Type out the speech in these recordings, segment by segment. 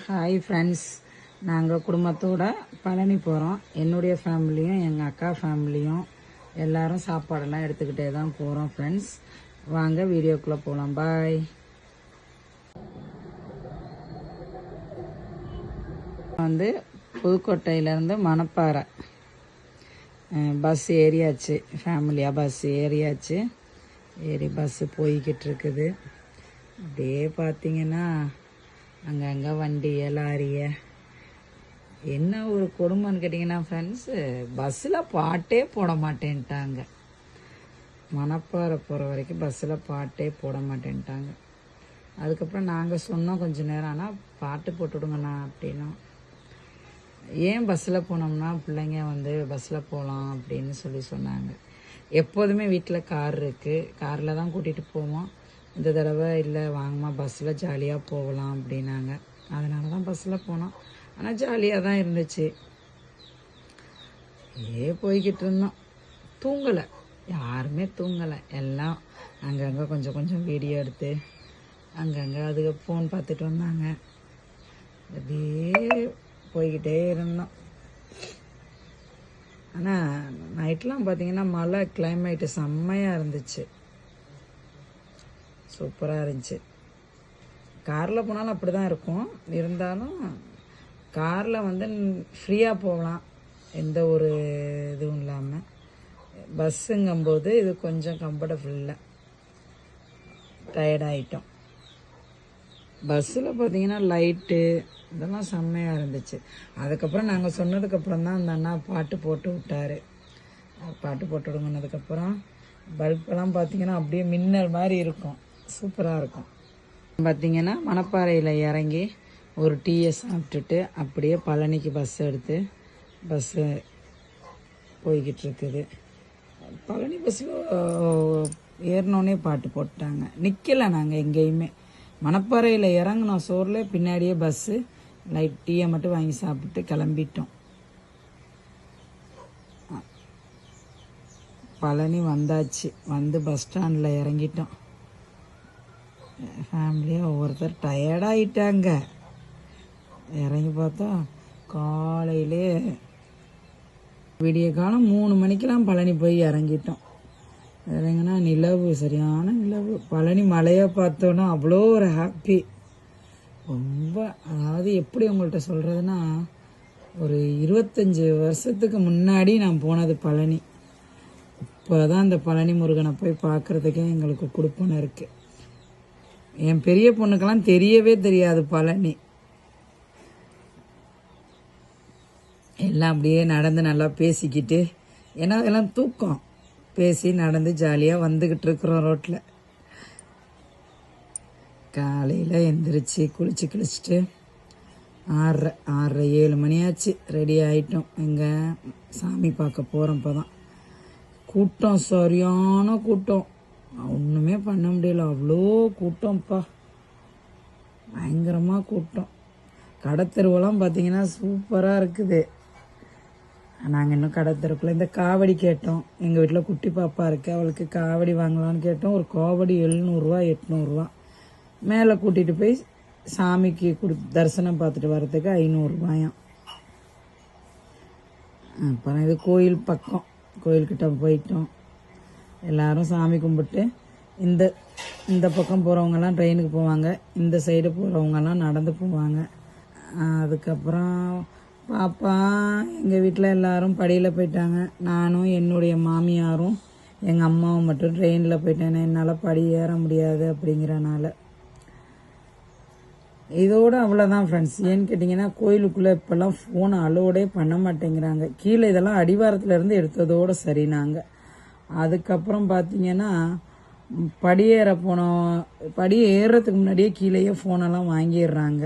Hi friends, நாங்கள் குடும்பத்தோடு பழனி போகிறோம். என்னுடைய ஃபேமிலியும் எங்கள் அக்கா ஃபேமிலியும் எல்லோரும் சாப்பாடெல்லாம் எடுத்துக்கிட்டே தான் போகிறோம் ஃப்ரெண்ட்ஸ். வாங்க வீடியோக்குள்ளே போகலாம். பாய். புதுக்கோட்டையிலேருந்து மணப்பாறை பஸ் ஏறியாச்சு. ஃபேமிலியாக பஸ் ஏறியாச்சு. பஸ்ஸு போய்கிட்டு இருக்குது. அப்படியே பார்த்தீங்கன்னா அங்கங்கே வண்டிய லாரிய என்ன ஒரு கொடுமைன்னு கேட்டிங்கன்னா ஃப்ரெண்ட்ஸு, பஸ்ஸில் பாட்டே போட மாட்டேன்ட்டாங்க. மணப்பாறை போகிற வரைக்கும் பஸ்ஸில் பாட்டே போட மாட்டேன்ட்டாங்க. அதுக்கப்புறம் நாங்கள் சொன்னோம் கொஞ்சம் நேரம், ஆனால் பாட்டு போட்டுவிடுங்கண்ணா அப்படின்னா. ஏன் பஸ்ஸில் போனோம்னா பிள்ளைங்க பஸ்ஸில் போகலாம் அப்படின்னு சொன்னாங்க. எப்போதுமே வீட்டில் கார் இருக்குது, காரில் தான் கூட்டிகிட்டு போவோம். இந்த தடவை இல்லை வாங்கம்மா பஸ்ஸில் ஜாலியாக போகலாம் அப்படின்னாங்க. அதனால தான் பஸ்ஸில் போனோம். ஆனால் ஜாலியாக தான் இருந்துச்சு. போய்கிட்டு இருந்தோம். தூங்கலை, யாருமே தூங்கலை. எல்லாம் அங்கங்கே கொஞ்சம் கொஞ்சம் வீடியோ எடுத்து அங்கங்கே அதுக்கு ஃபோன் பார்த்துட்டு வந்தாங்க. அப்படியே போய்கிட்டே இருந்தோம். ஆனால் நைட்லாம் பார்த்திங்கன்னா மழை, கிளைமேட்டு செம்மையாக இருந்துச்சு, சூப்பராக இருந்துச்சு. காரில் போனாலும் அப்படி தான் இருக்கும். இருந்தாலும் காரில் ஃப்ரீயாக போகலாம், எந்த ஒரு இதுவும் இல்லாமல். பஸ்ஸுங்கும்போது இது கொஞ்சம் கம்ஃபர்டபுள் இல்லை, டயர்டாயிட்டோம். பஸ்ஸில் பார்த்தீங்கன்னா லைட்டு இதெல்லாம் செம்மையாக இருந்துச்சு. அதுக்கப்புறம் நாங்கள் சொன்னதுக்கப்புறம் தான் அந்த அண்ணா பாட்டு போட்டு விட்டார். பாட்டு போட்டு விடுங்கன்னதுக்கப்புறம் பல்பெல்லாம் பார்த்தீங்கன்னா அப்படியே மின்னல் மாதிரி இருக்கும், சூப்பராக இருக்கும். பார்த்திங்கன்னா மணப்பாறையில் இறங்கி ஒரு டீயை சாப்பிட்டுட்டு அப்படியே பழனிக்கு பஸ் எடுத்து பஸ்ஸு போய்கிட்டு இருக்குது. பழனி பஸ்ஸில் ஏறினோடனே பாட்டு போட்டாங்க. நிற்கலை நாங்கள் எங்கேயுமே. மணப்பாறையில் இறங்கினோம் சோறில், பின்னாடியே பஸ்ஸு. லைட் டீயை மட்டும் வாங்கி சாப்பிட்டு கிளம்பிட்டோம். பழனி வந்தாச்சு. பஸ் ஸ்டாண்டில் இறங்கிட்டோம். ஃபேமிலியாக ஒவ்வொருத்தர் டயர்டாயிட்டாங்க. இறங்கி பார்த்தா காலையிலே விடிய காலம் 3 மணிக்கெலாம் பழனி போய் இறங்கிட்டோம். இறங்கினா நிலவு, சரியான நிலவு. பழனி மலையை பார்த்தோன்னா அவ்வளோ ஒரு ஹாப்பி. ரொம்ப, அதாவது எப்படி உங்கள்கிட்ட சொல்கிறதுனா, ஒரு 25 வருஷத்துக்கு முன்னாடி நான் போனது பழனி. இப்போ தான் இந்த பழனி முருகனை போய் பார்க்குறதுக்கே எங்களுக்கு கொடுப்பனை இருக்குது. என் பெரிய பொண்ணுக்கெல்லாம் தெரியவே தெரியாது பழனி. எல்லாம் அப்படியே நடந்து நல்லா பேசிக்கிட்டு, ஏன்னா அதெல்லாம் தூக்கம், பேசி நடந்து ஜாலியாக வந்துக்கிட்டு இருக்கிறோம் ரோட்டில். காலையில் எந்திரிச்சு குளிச்சுட்டு 6:30 7 மணி ஆச்சு. ரெடி ஆகிட்டோம். எங்கே சாமி பார்க்க போகிறோம். இப்போ தான் கூட்டம், சரியான கூட்டம். ஒன்றுமே பண்ண முடியல, அவ்வளோ கூட்டம்ப்பா, பயங்கரமாக கூட்டம். கடத்தெருவெல்லாம் பார்த்தீங்கன்னா சூப்பராக இருக்குது. நாங்கள் இன்னும் கடத்தெருக்குள்ள இந்த காவடி கேட்டோம். எங்கள் வீட்டில் குட்டி பாப்பா இருக்குது, அவளுக்கு காவடி வாங்கலான்னு கேட்டோம். ஒரு காவடி 700 800. மேலே கூட்டிகிட்டு போய் சாமிக்கு தரிசனம் பார்த்துட்டு வர்றதுக்கு 500. அப்புறம் இது கோயில் பக்கம், கோயில்கிட்ட போயிட்டோம். எல்லோரும் சாமி கும்பிட்டு இந்த பக்கம் போகிறவங்கெல்லாம் ட்ரெயினுக்கு போவாங்க, இந்த சைடு போகிறவங்கெல்லாம் நடந்து போவாங்க. அதுக்கப்புறம் பாப்பா எங்கள் வீட்டில் எல்லோரும் படியில் போயிட்டாங்க. நானும் என்னுடைய மாமியாரும் எங்கள் அம்மாவும் மட்டும் ட்ரெயினில் போயிட்டேன். என்னால் படி ஏற முடியாது அப்படிங்கிறனால. இதோடு அவ்வளோதான் ஃப்ரெண்ட்ஸ். ஏன்னு கேட்டிங்கன்னா கோயிலுக்குள்ளே இப்போல்லாம் ஃபோன் அலோடே பண்ண மாட்டேங்கிறாங்க. கீழே இதெல்லாம் அடிவாரத்துலேருந்து எடுத்ததோடு சரி. நாங்கள் அதுக்கப்புறம் பார்த்தீங்கன்னா படி ஏறுறதுக்கு முன்னாடியே கீழேயே ஃபோனெல்லாம் வாங்கிடுறாங்க.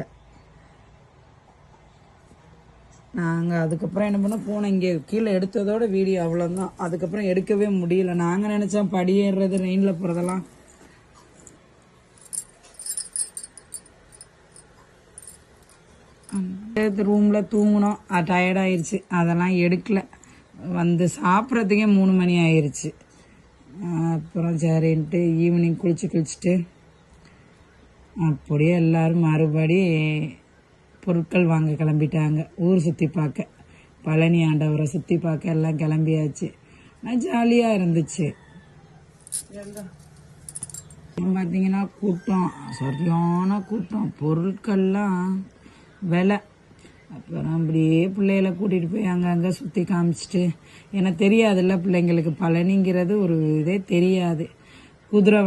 நாங்கள் அதுக்கப்புறம் என்ன பண்ணோம், ஃபோனை இங்கே கீழே எடுத்ததோட வீடியோ அவ்வளோதான். அதுக்கப்புறம் எடுக்கவே முடியல. நாங்கள் நினச்சோம் படி ஏறுறது, ட்ரெயினில் போகிறதெல்லாம் ரூமில் தூங்கினோம், டயர்டாயிருச்சு, அதெல்லாம் எடுக்கலை. சாப்பிட்றதுக்கே 3 மணி ஆயிடுச்சு. அப்புறம் சரின்ட்டு ஈவினிங் குளிச்சுட்டு அப்படியே எல்லோரும் மறுபடி பொருட்கள் வாங்க கிளம்பிட்டாங்க. ஊர் சுற்றி பார்க்க, பழனி ஆண்டவரை சுற்றி பார்க்க எல்லாம் கிளம்பியாச்சு. ஆனால் ஜாலியாக இருந்துச்சு. பார்த்தீங்கன்னா கூட்டம், சரியான கூட்டம், பொருட்கள்லாம் விலை. அப்புறம் அப்படியே பிள்ளைகளை கூட்டிகிட்டு போய் அங்கங்கே சுற்றி காமிச்சிட்டு, எனக்கு தெரியாதுல்ல பிள்ளைங்களுக்கு பழனிங்கிறது ஒரு இதே தெரியாது. குதிரை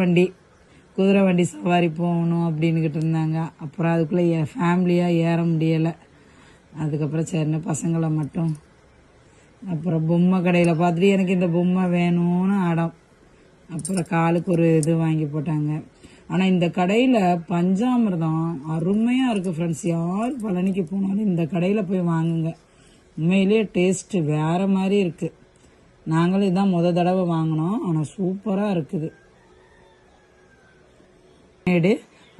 வண்டி சவாரி போகணும் அப்படின்னுக்கிட்டு இருந்தாங்க. அப்புறம் அதுக்குள்ளே ஃபேமிலியாக ஏற முடியலை. அதுக்கப்புறம் சரின்னு பசங்களை மட்டும் அப்புறம் பொம்மை கடையில் பார்த்துட்டு எனக்கு இந்த பொம்மை வேணும்னு அடம். அப்புறம் காலுக்கு ஒரு இது வாங்கி போட்டாங்க. ஆனால் இந்த கடையில் பஞ்சாமிர்தம் அருமையாக இருக்குது ஃப்ரெண்ட்ஸ். யார் பழனிக்கு போனாலும் இந்த கடையில் போய் வாங்குங்க. உண்மையிலேயே டேஸ்ட்டு வேறு மாதிரி இருக்குது. நாங்களும் இதுதான் தடவை வாங்கினோம். ஆனால் சூப்பராக இருக்குது. மேடு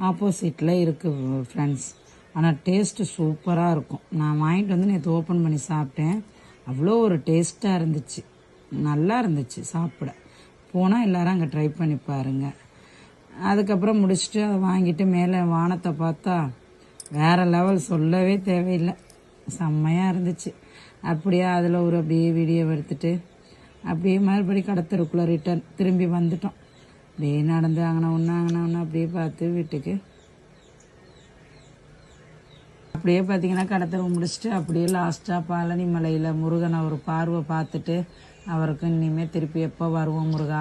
ஆப்போசிட்டில் இருக்குது ஃப்ரெண்ட்ஸ். ஆனால் டேஸ்ட்டு சூப்பராக இருக்கும். நான் வாங்கிட்டு வந்து நேற்று ஓப்பன் பண்ணி சாப்பிட்டேன். அவ்வளோ ஒரு டேஸ்ட்டாக இருந்துச்சு, நல்லா இருந்துச்சு சாப்பிட. போனால் எல்லோரும் அங்கே ட்ரை பண்ணி பாருங்கள். அதுக்கப்புறம் முடிச்சுட்டு அதை வாங்கிட்டு மேலே வானத்தை பார்த்தா வேறு லெவல், சொல்லவே தேவையில்லை, செம்மையாக இருந்துச்சு. அப்படியே அதில் ஒரு அப்படியே வீடியோ எடுத்துட்டு அப்படியே மறுபடி கடத்தருக்குள்ளே திரும்பி வந்துட்டோம். அப்படியே நடந்து அங்கன ஒன்று அப்படியே பார்த்து வீட்டுக்கு அப்படியே பார்த்தீங்கன்னா கடத்தரை முடிச்சுட்டு அப்படியே லாஸ்ட்டாக பழனி மலையில் முருகனை ஒரு பார்வை பார்த்துட்டு அவருக்கு இனிமேல் திருப்பி எப்போ வருவோம் முருகா